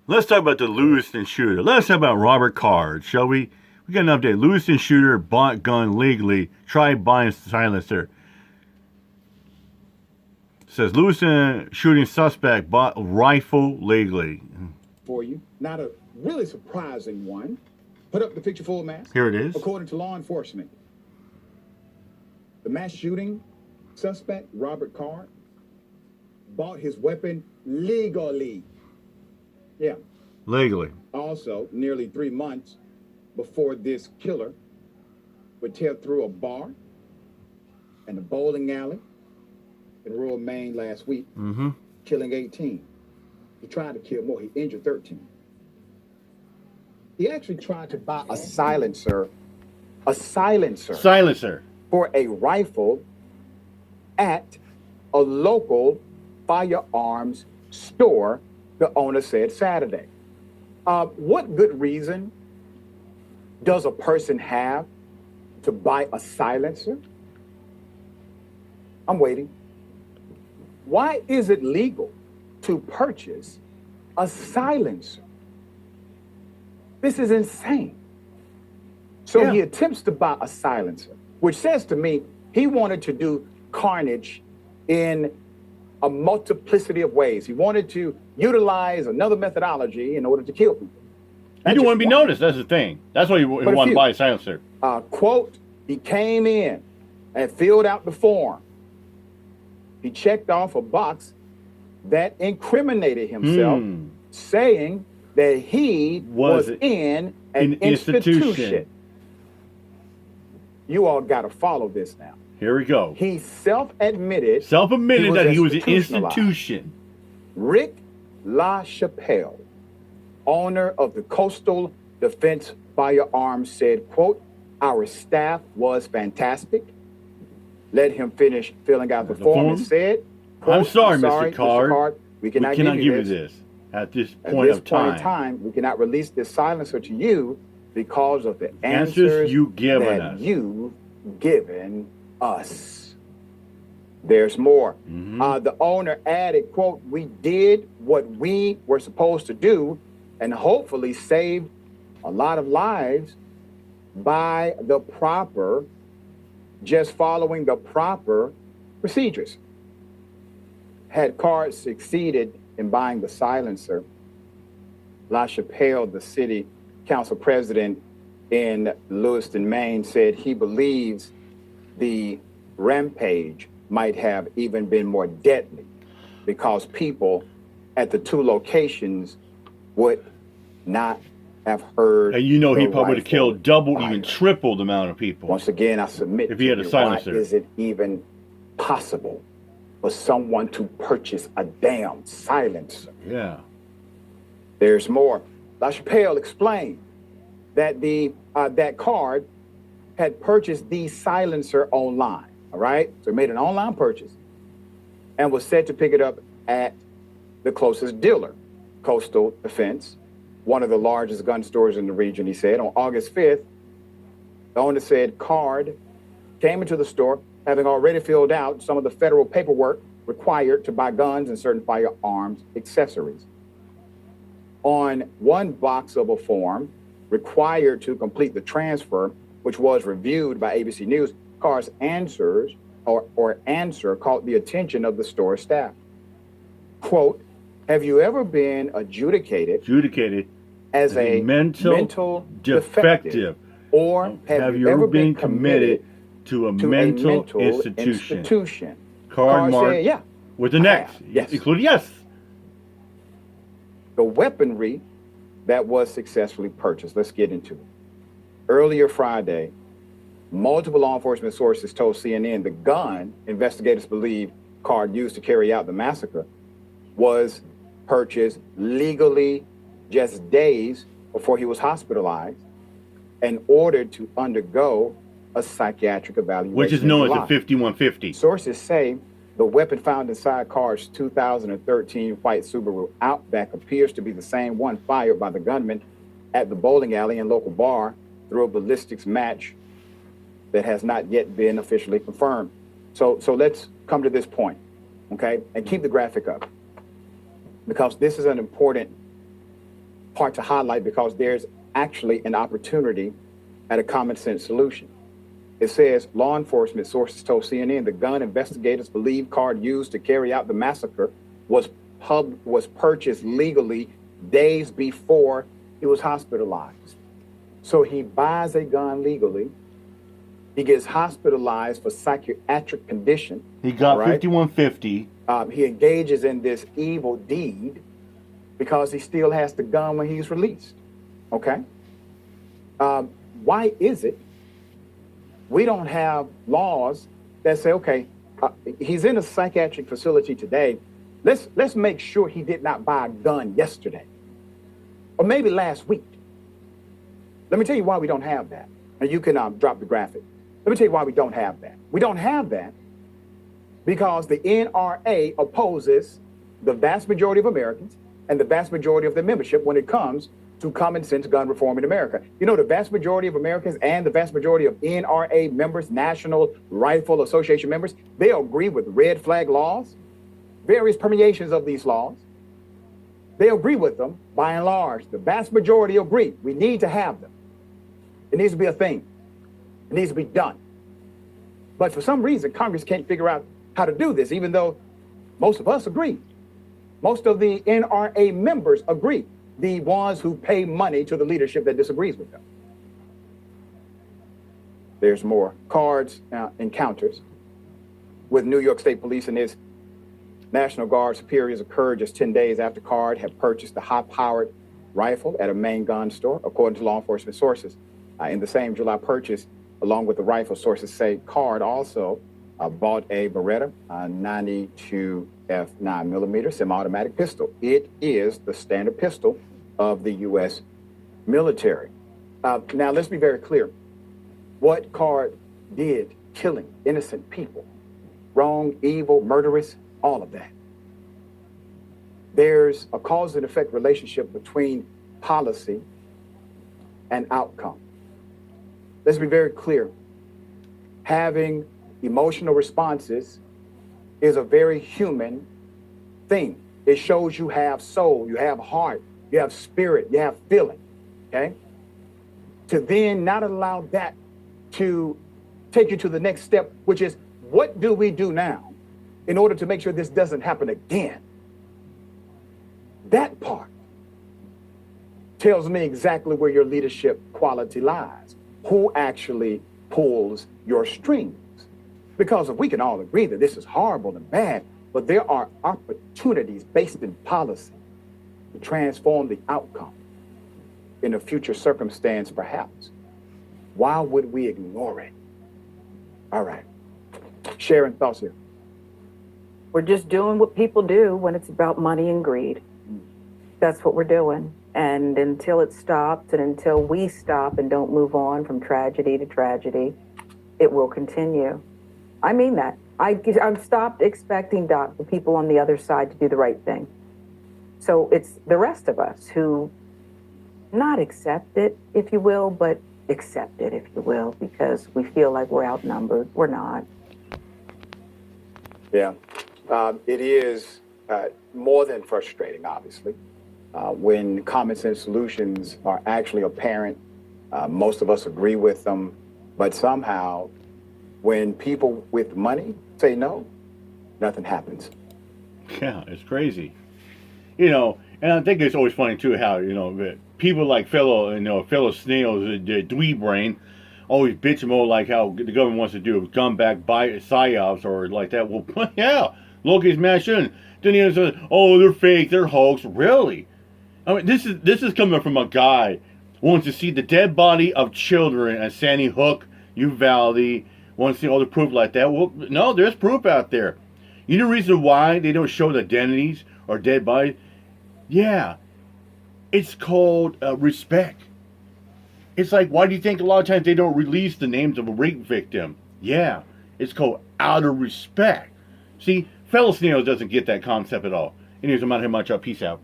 Let's talk about the Lewiston shooter. Let's talk about Robert Card, shall we? We got an update. Lewiston shooter bought gun legally. Try buying silencer. Says Lewiston shooting suspect bought rifle legally. For you, not a really surprising one. Put up the picture full mask. Here it is. According to law enforcement, the mass shooting suspect, Robert Card, bought his weapon legally. Yeah. Legally. Also, nearly 3 months before this killer would tear through a bar and a bowling alley in rural Maine last week, killing 18. He tried to kill more. He injured 13. He actually tried to buy a silencer for a rifle at a local firearms store, the owner said Saturday. What good reason does a person have to buy a silencer? I'm waiting. Why is it legal to purchase a silencer? This is insane. So he attempts to buy a silencer, which says to me he wanted to do carnage in a multiplicity of ways. He wanted to utilize another methodology in order to kill people. He didn't want to be noticed. That's the thing. That's why he wanted to buy a silencer. Quote, he came in and filled out the form. He checked off a box that incriminated himself, saying that he was in an institution. You all got to follow this now. Here we go. He self-admitted that he was an institution. Rick LaChapelle, owner of the Coastal Defense Firearms, said, quote, our staff was fantastic. Let him finish filling out the form and said, quote, I'm sorry, Mr. Card. We cannot give you this. At this point in time, we cannot release this silencer to you because of the answers you've given us. There's more. The owner added, quote, we did what we were supposed to do and hopefully saved a lot of lives by just following the proper procedures. Had Card succeeded in buying the silencer, LaChapelle, the city council president in Lewiston, Maine, said he believes the rampage might have even been more deadly because people at the two locations would not have heard. And you know he probably would have killed double, even triple the amount of people. Once again, I submit if he had a silencer. Why is it even possible for someone to purchase a damn silencer? Yeah. There's more. LaChapelle explained that that Card had purchased the silencer online. All right, so he made an online purchase and was set to pick it up at the closest dealer, Coastal Defense, one of the largest gun stores in the region. He said on August 5th, the owner said Card came into the store having already filled out some of the federal paperwork required to buy guns and certain firearms accessories. On one box of a form required to complete the transfer, which was reviewed by ABC News, Card's answer caught the attention of the store staff. Quote, have you ever been adjudicated as a mental defective, or have you ever been committed to a mental institution? Card marked said, yeah, with an X, including yes. The weaponry that was successfully purchased. Let's get into it. Earlier Friday, multiple law enforcement sources told CNN the gun investigators believe Card used to carry out the massacre was purchased legally just days before he was hospitalized and ordered to undergo a psychiatric evaluation. Which is known as a 5150. Sources say the weapon found inside Card's 2013 white Subaru Outback appears to be the same one fired by the gunman at the bowling alley and local bar through a ballistics match that has not yet been officially confirmed. So let's come to this point, okay? And keep the graphic up, because this is an important part to highlight because there's actually an opportunity at a common sense solution. It says law enforcement sources told CNN the gun investigators believe Card used to carry out the massacre was purchased legally days before he was hospitalized. So he buys a gun legally. He gets hospitalized for psychiatric condition. He got right? 5150. He engages in this evil deed because he still has the gun when he's released. Okay? Why is it we don't have laws that say, okay, he's in a psychiatric facility today. Let's make sure he did not buy a gun yesterday or maybe last week. Let me tell you why we don't have that. And you can drop the graphic. Let me tell you why we don't have that. We don't have that because the NRA opposes the vast majority of Americans and the vast majority of their membership when it comes to common sense gun reform in America. You know, the vast majority of Americans and the vast majority of NRA members, National Rifle Association members, they agree with red flag laws, various permeations of these laws. They agree with them by and large. The vast majority agree. We need to have them. It needs to be a thing. It needs to be done. But for some reason, Congress can't figure out how to do this, even though most of us agree. Most of the NRA members agree, the ones who pay money to the leadership that disagrees with them. There's more. Card's encounters with New York State Police and his National Guard superiors occurred just 10 days after Card had purchased a high-powered rifle at a main gun store, according to law enforcement sources. In the same July purchase, along with the rifle, sources say Card also bought a Beretta 92 F9mm semi-automatic pistol. It is the standard pistol of the U.S. military. Now, let's be very clear. What Card did, killing innocent people, wrong, evil, murderous, all of that. There's a cause and effect relationship between policy and outcome. Let's be very clear. Having emotional responses is a very human thing. It shows you have soul, you have heart, you have spirit, you have feeling, okay? To then not allow that to take you to the next step, which is what do we do now in order to make sure this doesn't happen again? That part tells me exactly where your leadership quality lies. Who actually pulls your strings? Because if we can all agree that this is horrible and bad, but there are opportunities based in policy to transform the outcome in a future circumstance, perhaps. Why would we ignore it? All right. Sharon, thoughts here. We're just doing what people do when it's about money and greed. That's what we're doing. And until it stops and until we stop and don't move on from tragedy to tragedy, it will continue. I mean that. I've stopped expecting the people on the other side to do the right thing. So it's the rest of us who not accept it, if you will, but accept it, if you will, because we feel like we're outnumbered. We're not. Yeah. It is more than frustrating, obviously, when common sense solutions are actually apparent. Most of us agree with them, but somehow when people with money say no, nothing happens. Yeah, it's crazy. You know, and I think it's always funny too how, you know, people like fellow snails, the dweeb brain, always bitch and moan like how the government wants to do a gun back buy psyops or like that. Well, yeah, look, he's mashing. Then he says, oh, they're fake, they're hoax. Really? I mean, this is coming from a guy who wants to see the dead body of children at Sandy Hook, Uvalde, wants to see all the proof like that. Well, no, there's proof out there. You know the reason why they don't show the identities or dead bodies? Yeah, it's called respect. It's like, why do you think a lot of times they don't release the names of a rape victim? Yeah, it's called out of respect. See, fellow snails doesn't get that concept at all. Anyways, I'm out here much up. Peace out.